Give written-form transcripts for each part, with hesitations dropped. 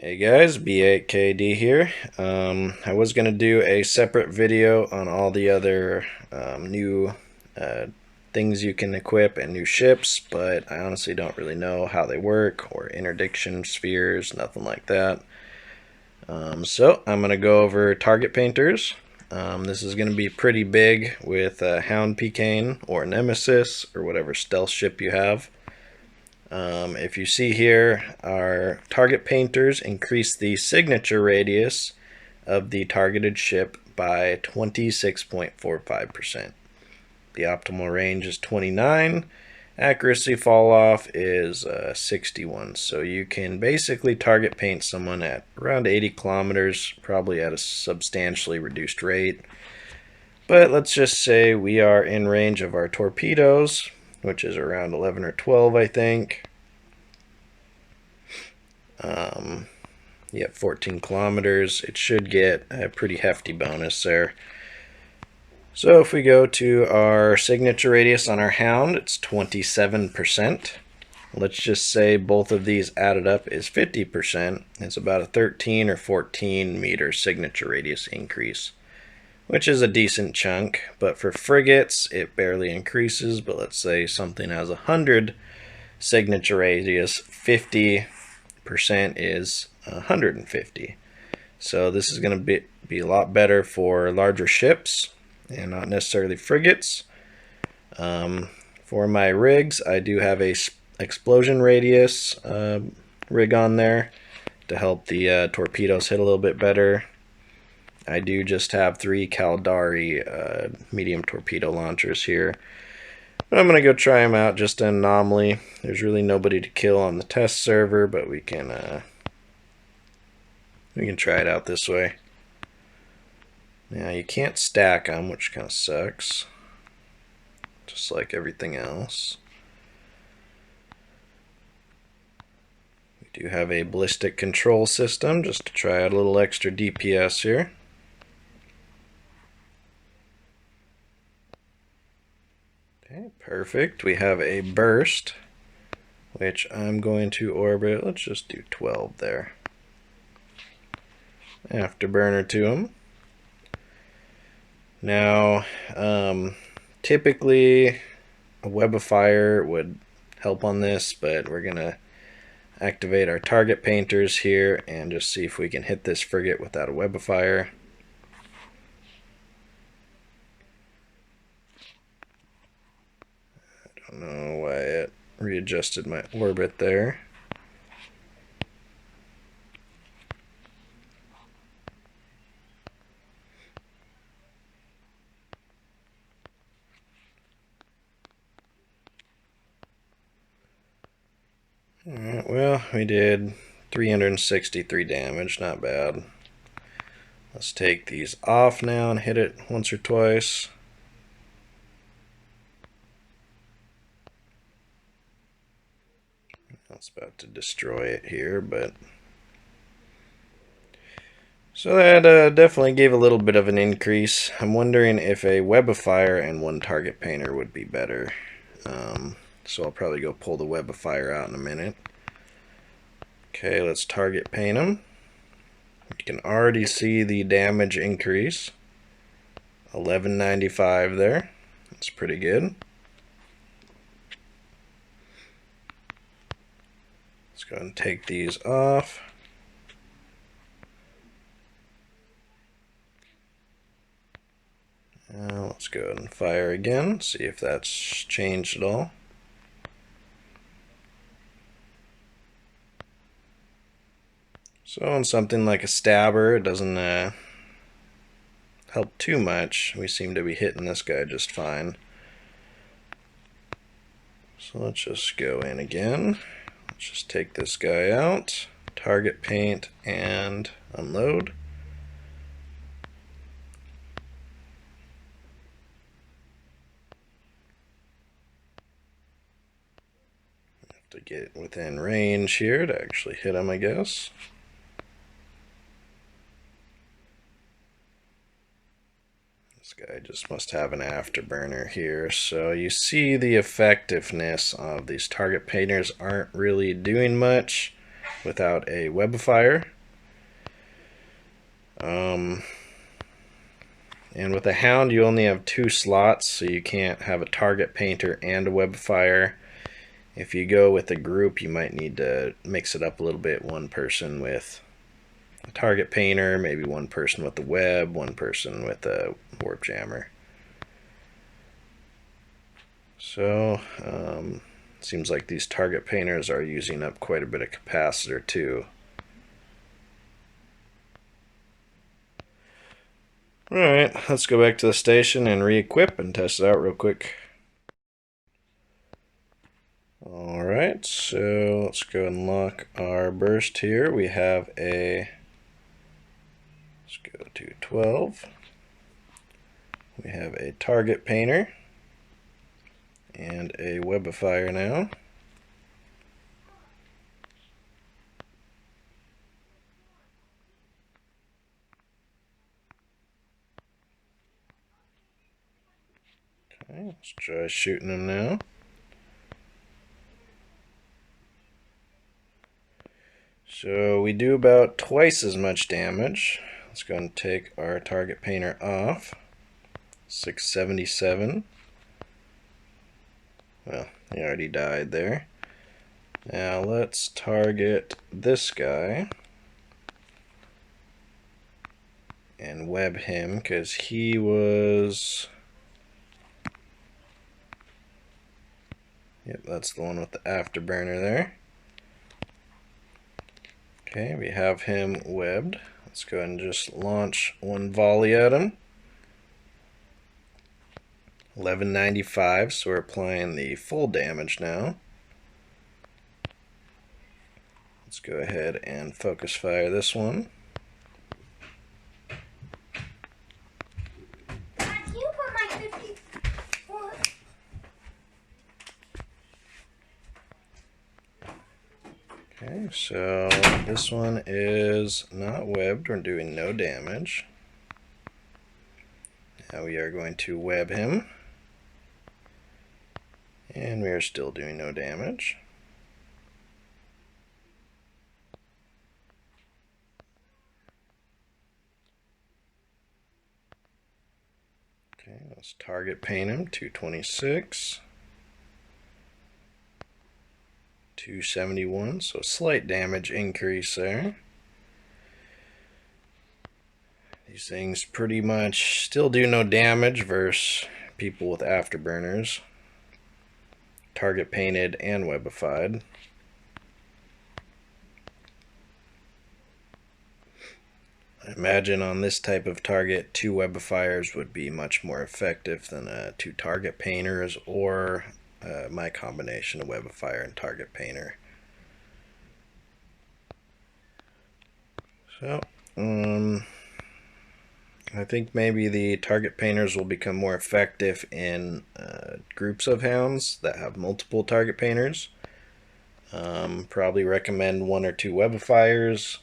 Hey guys, B8KD here. I was going to do a separate video on all the other new things you can equip and new ships, but I honestly don't really know how they work or interdiction spheres, nothing like that. So I'm going to go over target painters. This is going to be pretty big with Hound Pecan or Nemesis or whatever stealth ship you have. If you see here, our target painters increase the signature radius of the targeted ship by 26.45%. The optimal range is 29. Accuracy fall off is 61. So you can basically target paint someone at around 80 kilometers, probably at a substantially reduced rate. But let's just say we are in range of our torpedoes, which is around 11 or 12, I think. Yeah, 14 kilometers. It should get a pretty hefty bonus there. So if we go to our signature radius on our Hound, it's 27%. Let's just say both of these added up is 50%. It's about a 13 or 14 meter signature radius increase, which is a decent chunk. But for frigates, it barely increases. But let's say something has 100 signature radius, 50% is 150. So this is going to be a lot better for larger ships and not necessarily frigates. For my rigs, I do have a explosion radius rig on there to help the torpedoes hit a little bit better. I do just have 3 Caldari medium torpedo launchers here. But I'm going to go try them out, just an anomaly. There's really nobody to kill on the test server, but we can try it out this way. Now you can't stack them, which kind of sucks. Just like everything else. We do have a ballistic control system, just to try out a little extra DPS here. Okay, perfect. We have a burst, which I'm going to orbit. Let's just do 12 there. Afterburner to them. Now, typically a web of fire would help on this, but we're going to activate our target painters here and just see if we can hit this frigate without a web of fire. I don't know why it readjusted my orbit there. Alright, well, we did 363 damage, not bad. Let's take these off now and hit it once or twice. It's about to destroy it here, but... So that definitely gave a little bit of an increase. I'm wondering if a web of fire and 1 target painter would be better. So I'll probably go pull the web of fire out in a minute. Okay, let's target paint them. You can already see the damage increase. 1195 there. That's pretty good. Let's go ahead and take these off. Let's go ahead and fire again, see if that's changed at all. So on something like a stabber, it doesn't help too much. We seem to be hitting this guy just fine. So let's just go in again. Let's just take this guy out, target paint, and unload. Have to get within range here to actually hit him, I guess. This guy just must have an afterburner here. So you see the effectiveness of these target painters aren't really doing much. without a webifier. And with a hound, you only have 2 slots, so you can't have a target painter and a webifier. If you go with a group, you might need to mix it up a little bit. One person with a target painter, maybe one person with the web, one person with a warp jammer. So, seems like these target painters are using up quite a bit of capacitor too. Alright, let's go back to the station and re-equip and test it out real quick. Alright, so let's go and lock our burst here. We have let's go to 12. We have a target painter and a webifier now. Okay, let's try shooting them now. So we do about twice as much damage. Let's go and take our target painter off. 677. Well, he already died there. Now let's target this guy and web him because he was... Yep, that's the one with the afterburner there. Okay, we have him webbed. Let's go ahead and just launch one volley at him. 1195, so we're applying the full damage now. Let's go ahead and focus fire this one. Okay, so this one is not webbed. We're doing no damage. Now we are going to web him. And we are still doing no damage. Okay, let's target paint him. 226. 271, so slight damage increase there. These things pretty much still do no damage versus people with afterburners. Target painted and webified. I imagine on this type of target, 2 webifiers would be much more effective than 2 target painters or my combination of webifier and target painter. So, I think maybe the target painters will become more effective in groups of hounds that have multiple target painters. Probably recommend 1 or 2 webifiers.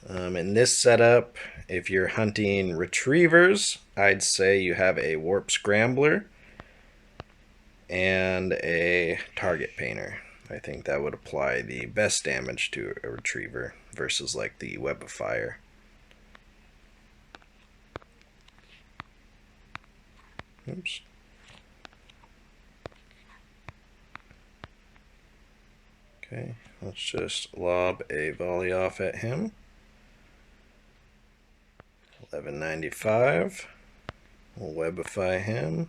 In this setup, if you're hunting retrievers, I'd say you have a warp scrambler and a target painter. I think that would apply the best damage to a retriever versus like the webifier. Oops. Okay, let's just lob a volley off at him. 1195. We'll webify him.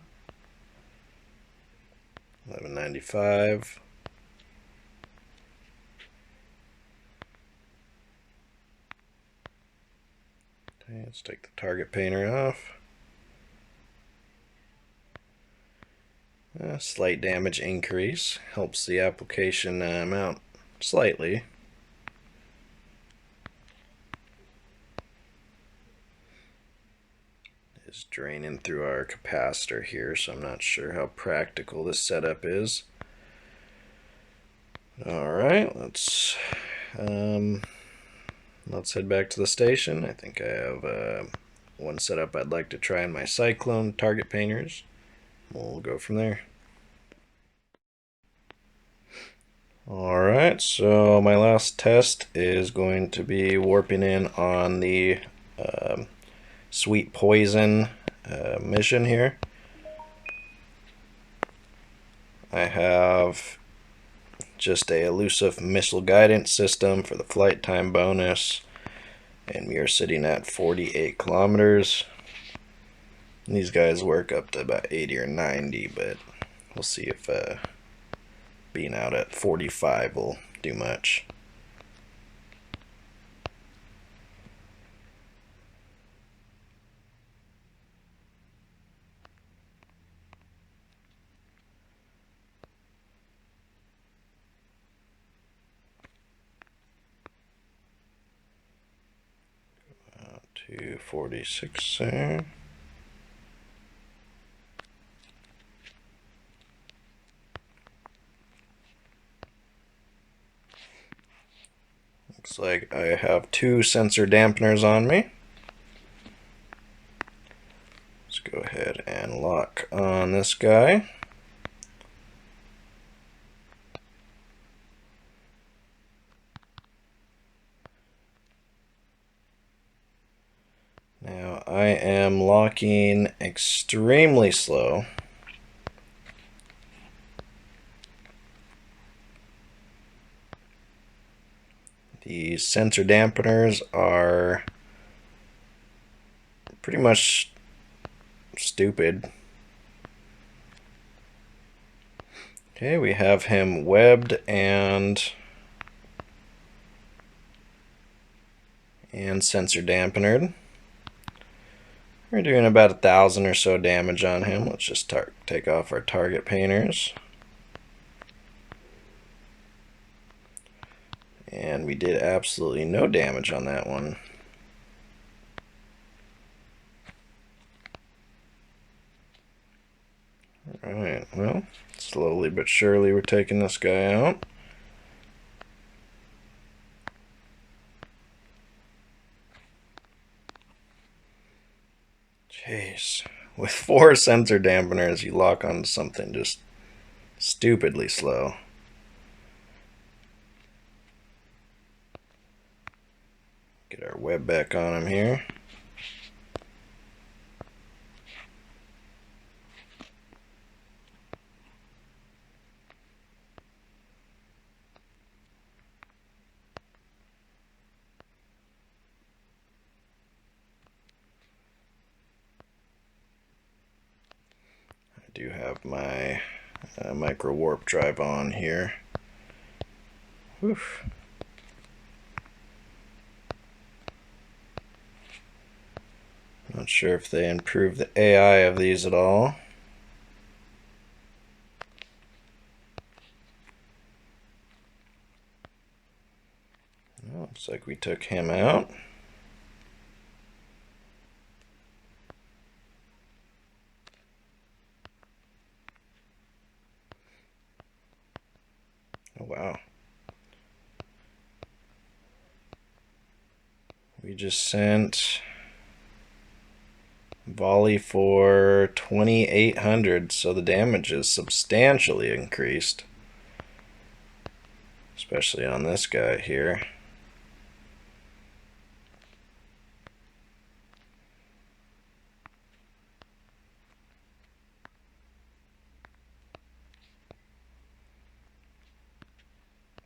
1195. Okay, let's take the target painter off. Slight damage increase helps the application amount slightly. Is draining through our capacitor here, so I'm not sure how practical this setup is. Alright, let's head back to the station. I think I have one setup I'd like to try in my Cyclone target painters. We'll go from there. Alright, so my last test is going to be warping in on the Sweet Poison mission here. I have just a elusive missile guidance system for the flight time bonus, and we are sitting at 48 kilometers. These guys work up to about 80 or 90, but we'll see if being out at 45 will do much. To 46 there. Looks like I have 2 sensor dampeners on me. Let's go ahead and lock on this guy. Now I am locking extremely slow. The sensor dampeners are pretty much stupid. Okay, we have him webbed and sensor dampenered. We're doing about 1,000 or so damage on him. Let's just take off our target painters. And we did absolutely no damage on that one. Alright, well, slowly but surely we're taking this guy out. Jeez. With 4 sensor dampeners, you lock onto something just stupidly slow. Get our web back on him here. I do have my micro warp drive on here. Oof. Not sure if they improve the AI of these at all. Well, looks like we took him out. Oh, wow. We just sent volley for 2,800, so the damage is substantially increased, especially on this guy here.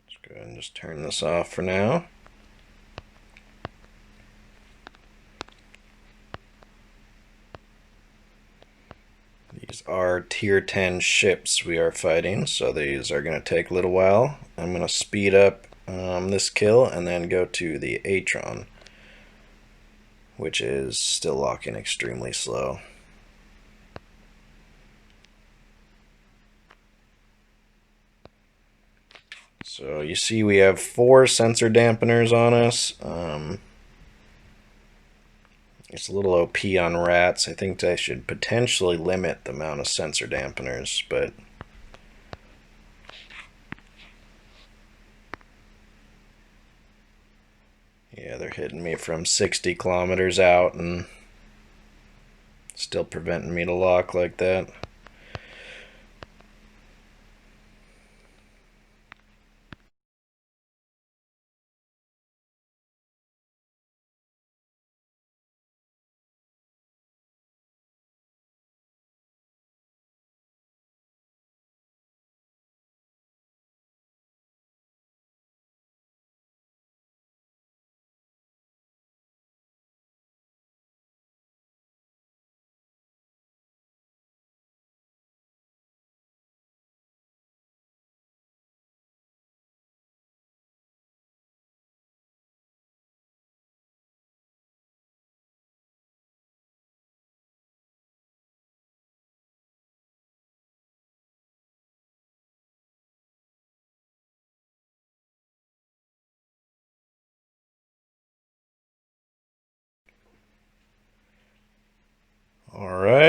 Let's go ahead and just turn this off for now. These are tier 10 ships we are fighting, so these are going to take a little while. I'm going to speed up this kill and then go to the Atron, which is still locking extremely slow. So you see we have 4 sensor dampeners on us. It's a little OP on rats. I think they should potentially limit the amount of sensor dampeners, but yeah, they're hitting me from 60 kilometers out and still preventing me to lock like that.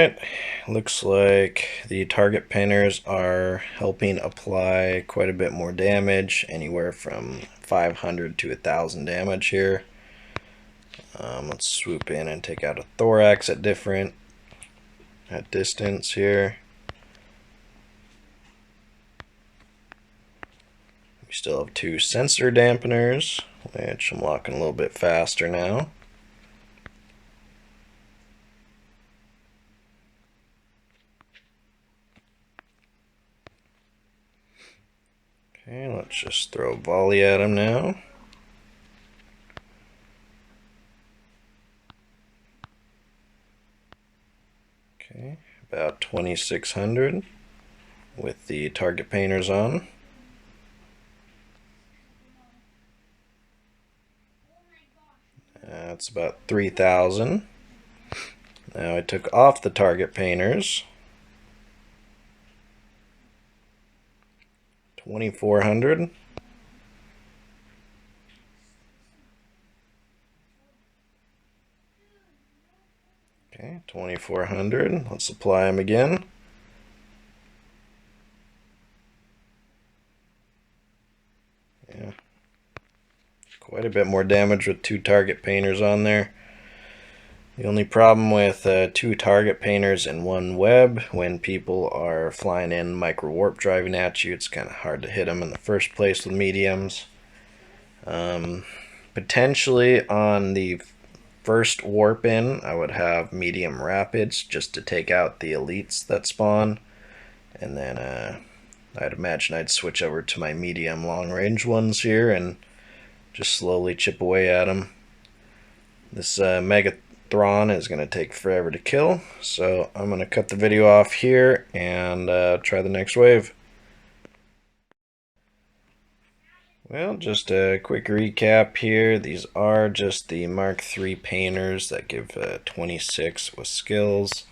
Alright, looks like the target painters are helping apply quite a bit more damage, anywhere from 500 to 1,000 damage here. Let's swoop in and take out a thorax at distance here. We still have 2 sensor dampeners, which I'm locking a little bit faster now. Okay, let's just throw a volley at him now. Okay, about 2,600 with the target painters on. That's about 3,000. Now I took off the target painters. 2,400. Okay, 2,400. Let's apply them again. Yeah, quite a bit more damage with 2 target painters on there. The only problem with 2 target painters in 1 web, when people are flying in micro warp driving at you, it's kind of hard to hit them in the first place with mediums. Potentially on the first warp in, I would have medium rapids just to take out the elites that spawn, and then I'd imagine I'd switch over to my medium long range ones here and just slowly chip away at them. This Megathron is going to take forever to kill, so I'm going to cut the video off here and try the next wave. Well, just a quick recap here. These are just the Mark III painters that give 26 with skills.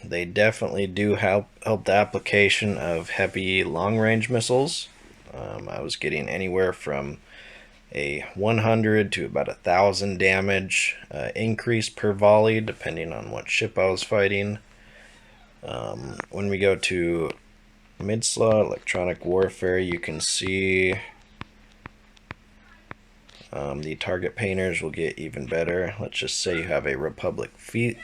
They definitely do help the application of heavy long-range missiles. I was getting anywhere from a 100 to about 1,000 damage increase per volley, depending on what ship I was fighting. When we go to mid-slot electronic warfare, you can see the target painters will get even better. Let's just say you have a Republic fleet,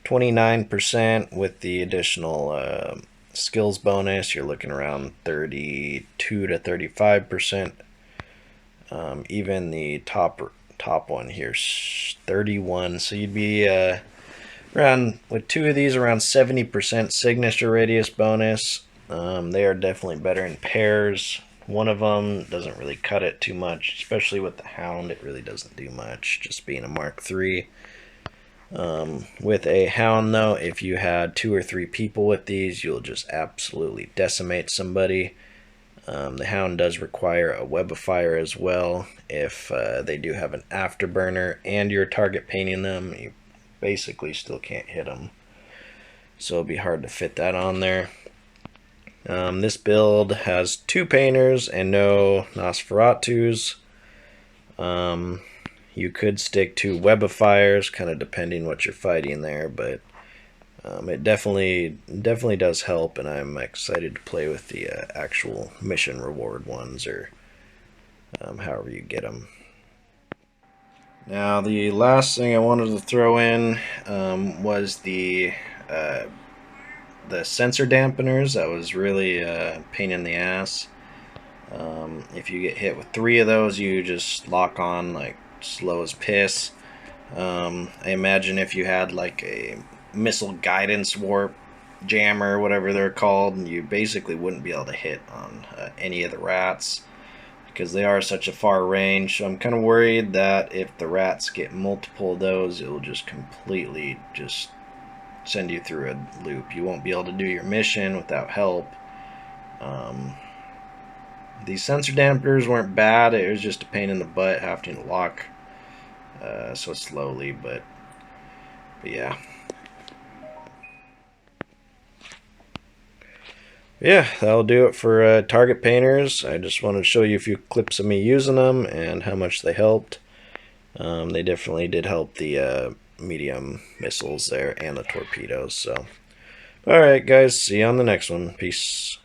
29% with the additional skills bonus. You're looking around 32 to 35%. Even the top one here is 31, so you'd be around, with 2 of these, around 70% signature radius bonus. They are definitely better in pairs. One of them doesn't really cut it too much, especially with the Hound. It really doesn't do much, just being a Mark III. With a Hound, though, if you had 2 or 3 people with these, you'll just absolutely decimate somebody. The Hound does require a web of fire as well. If they do have an afterburner and you're target painting them, you basically still can't hit them. So it'll be hard to fit that on there. This build has 2 painters and no Nosferatus. You could stick to web of fires, kind of depending what you're fighting there, but it definitely does help, and I'm excited to play with the actual mission reward ones, or however you get them. Now, the last thing I wanted to throw in was the sensor dampeners. That was really a pain in the ass. If you get hit with 3 of those, you just lock on like slow as piss. I imagine if you had like a missile guidance warp jammer, whatever they're called, you basically wouldn't be able to hit on any of the rats, because they are such a far range. So I'm kind of worried that if the rats get multiple of those, it will just completely just send you through a loop. You won't be able to do your mission without help. These sensor dampers weren't bad. It was just a pain in the butt having to lock so slowly, but yeah. Yeah, that'll do it for target painters. I just wanted to show you a few clips of me using them and how much they helped. They definitely did help the medium missiles there and the torpedoes. So, alright guys, see you on the next one. Peace.